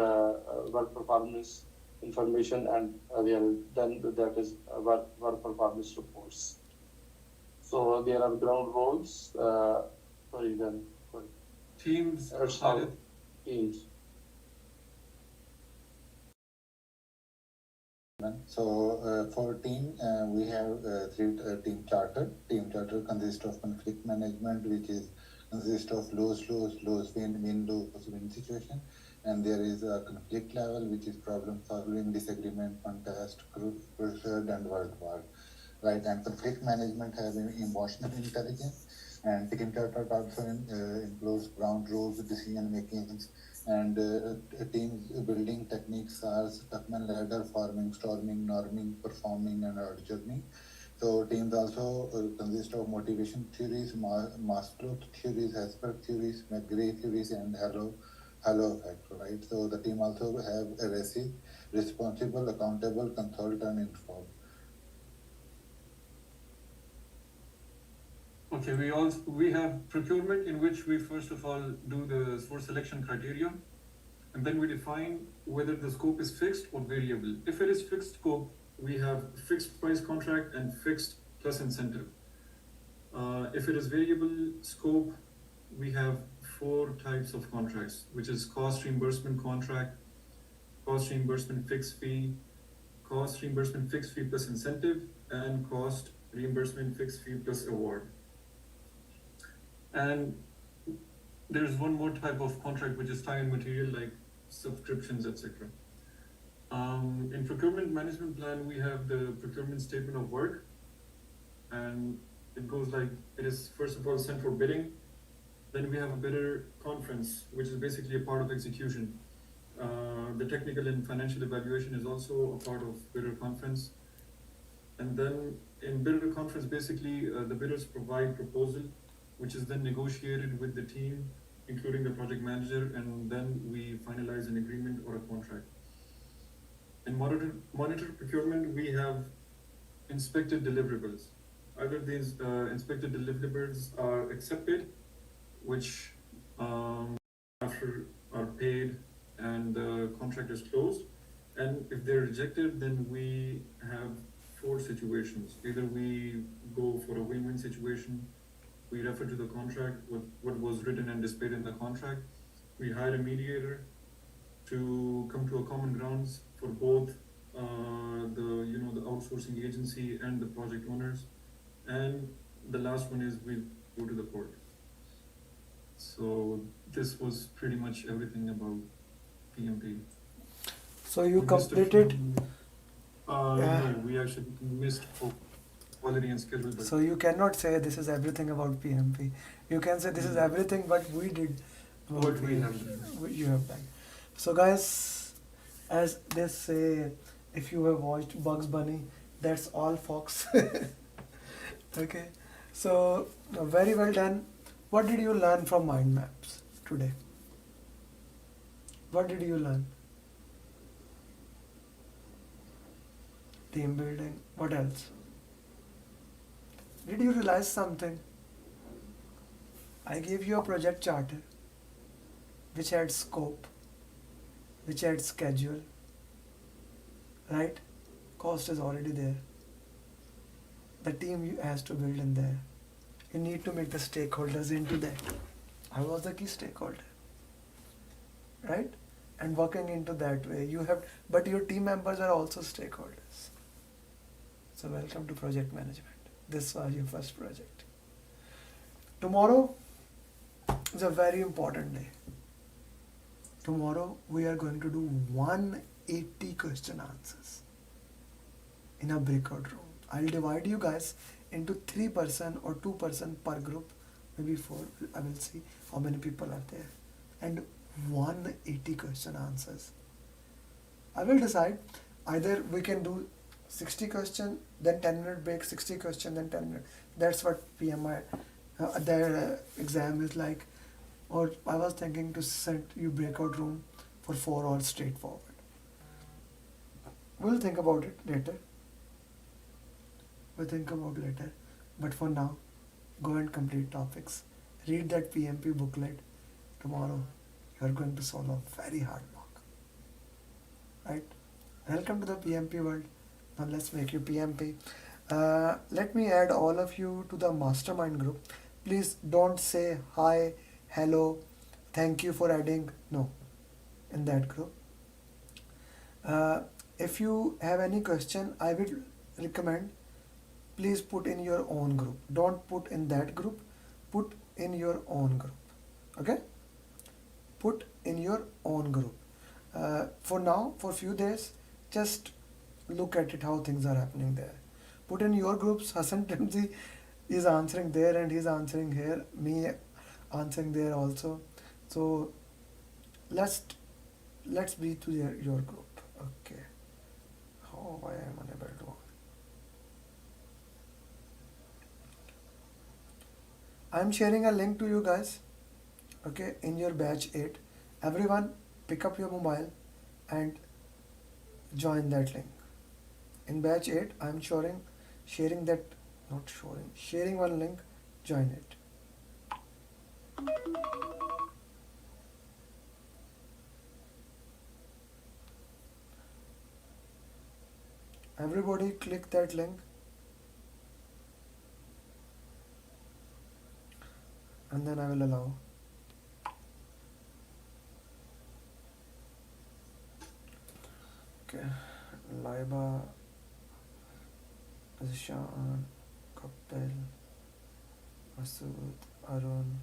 performance information, and then that is work performance reports. So there are ground roles. Teams. Teams. So for team, we have three team charter. Team charter consists of conflict management, which is consists of lose win situation, and there is a conflict level, which is problem solving, disagreement, contest, crusade, and world war. Right, and conflict management has emotional intelligence, and team charter also includes ground rules, decision making, and team building techniques are Tuckman ladder, forming, storming, norming, performing, and adjourning. So teams also consist of motivation theories, Maslow theories, Hesper theories, McGray theories, and Halo effect, right? So the team also have a responsible, accountable, consultant, informed. Okay, we have procurement, in which we first of all do the source selection criteria, and then we define whether the scope is fixed or variable. If it is fixed scope, we have fixed price contract and fixed plus incentive. If it is variable scope, we have 4 types of contracts, which is cost reimbursement contract, cost reimbursement fixed fee plus incentive, and cost reimbursement fixed fee plus award. And there's one more type of contract, which is time and material, like subscriptions, etc. In procurement management plan, we have the procurement statement of work, and it goes like, it is first of all sent for bidding. Then we have a bidder conference, which is basically a part of execution. The technical and financial evaluation is also a part of bidder conference. And then in bidder conference, basically the bidders provide proposal, which is then negotiated with the team, including the project manager, and then we finalize an agreement or a contract. In monitor procurement, we have inspected deliverables. Either these inspected deliverables are accepted, which after are paid and the contract is closed, and if they're rejected, then we have 4 situations. Either we go for a win-win situation, we refer to the contract, what was written and displayed in the contract, we hire a mediator to come to a common grounds for both the outsourcing agency and the project owners, and the last one is we go to the court. So this was pretty much everything about PMP. So you completed. No, we actually missed quality and schedule. But So you cannot say this is everything about PMP. You can say this is everything, but we did what we have done. what you have done. So guys, as they say, if you have watched Bugs Bunny, that's all, folks. Okay. So very well done. What did you learn from Mind Maps today? What did you learn? Team building. What else? Did you realize something? I gave you a project charter which had scope, which had schedule, right? Cost is already there. The team has to build in there. You need to make the stakeholders into that. I was the key stakeholder, right? And working into that way, you have, but your team members are also stakeholders. So welcome to project management. This was your first project. Tomorrow is a very important day. Tomorrow we are going to do 180 question answers in a breakout room. I'll divide you guys into 3% or 2% per group, maybe 4. I will see how many people are there. And 180 question answers. I will decide either we can do 60 question, then 10-minute break, 60 question, then 10 minutes. That's what PMI, their exam is like. Or I was thinking to send you breakout room for 4 hours straightforward. We'll think about it later. But for now, go and complete topics. Read that PMP booklet. Tomorrow, you are going to solve a very hard mock. Right? Welcome to the PMP world. Now let's make you PMP. Let me add all of you to the mastermind group. Please don't say hi, hello, thank you for adding. No, in that group. if you have any question, I would recommend, please put in your own group. Don't put in that group, put in your own group. Okay, put in your own group. For now, for few days, just look at it how things are happening there. Put in your groups. Hassan Timzi is answering there and he's answering here, me answering there also. So let's be to your group. Okay, how I am unable to. I'm sharing a link to you guys. Okay, in your batch 8, everyone pick up your mobile and join that link. In batch 8, I'm sharing that, not sharing one link, join it. Everybody click that link and then I will allow. Okay, Laiba, Zishan, Kapil, Masood, Arun.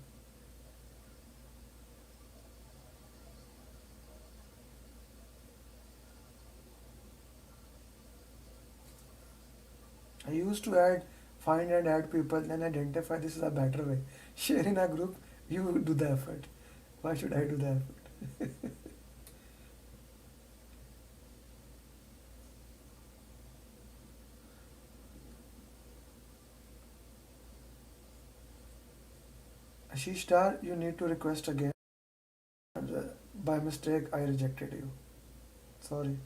I used to find and add people, then identify this is a better way. Share in a group, you do the effort. Why should I do the effort? Ashish Star, you need to request again. By mistake, I rejected you. Sorry.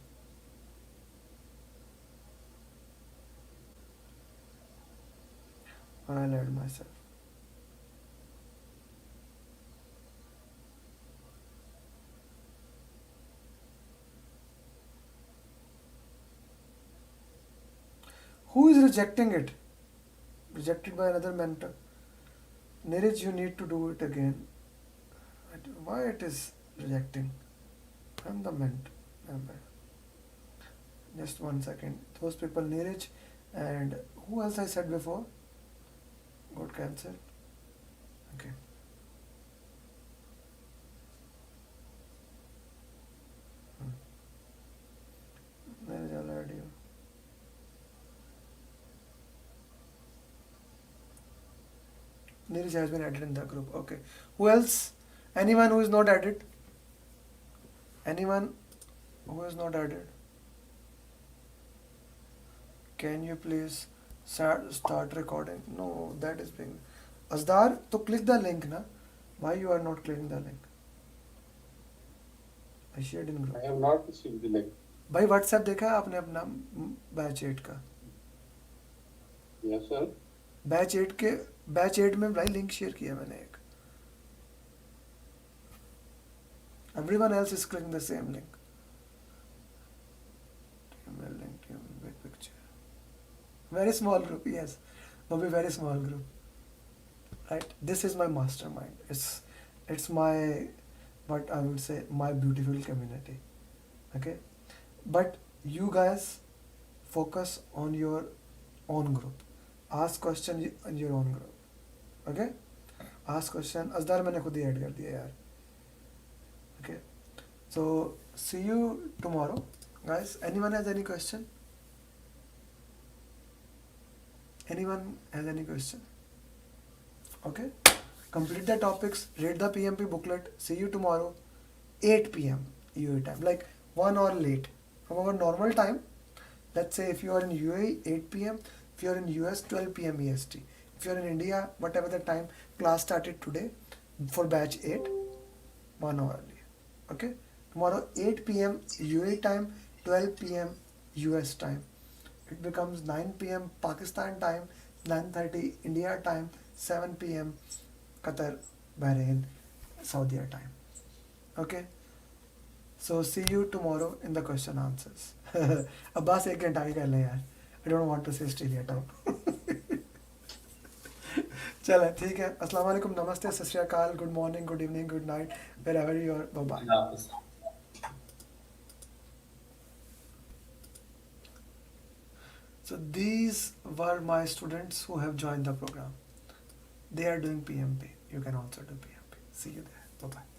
I'll add myself. Who is rejecting it? Rejected by another mentor. Neeraj, you need to do it again. Why it is rejecting? I'm the member. Just 1 second. Those people, Neeraj, and who else I said before? Got cancelled. Okay. Neeraj, I'll add you. Neeraj has been added in the group. Okay. Who else? Anyone who is not added? Anyone who is not added? Can you please start recording? No, that is being. Asdar, to click the link, na? Why you are not clicking the link? I shared in group. I have not received the link. भाई WhatsApp देखा है आपने अपना batch 8 का? Yes, sir. Batch 8 में भाई link share किया मैंने एक. Everyone else is clicking the same link. Link, big picture. Very small group, yes. Maybe very small group. Right? This is my mastermind. It's my, what I would say, my beautiful community. Okay? But you guys focus on your own group. Ask question in your own group. Okay? Ask question. Asdar मैंने खुद ही add कर दिया यार. Okay? So see you tomorrow, guys. Anyone has any question? Anyone has any question? Okay? Complete the topics. Read the PMP booklet. See you tomorrow, 8 p.m. UAE time. Like 1 hour late from our normal time. Let's say if you are in UAE, 8 p.m. If you are in US, 12 p.m. EST. If you are in India, whatever the time class started today for batch 8, 1 hour early. Okay? Tomorrow 8 p.m. UAE time, 12 p.m. US time. It becomes 9 p.m. Pakistan time, 9:30 India time, 7 p.m. Qatar, Bahrain, Saudi time. Okay? So see you tomorrow in the question answers. Abbas एक घंटा ही कर ले यार. I don't want to say Australia time. चलो ठीक है. अस्सलाम वालेकुम, नमस्ते, सत श्री अकाल, good morning, good evening, good night, wherever you are. Bye bye. So these were my students who have joined the program. They are doing PMP. You can also do PMP. See you there. Bye bye.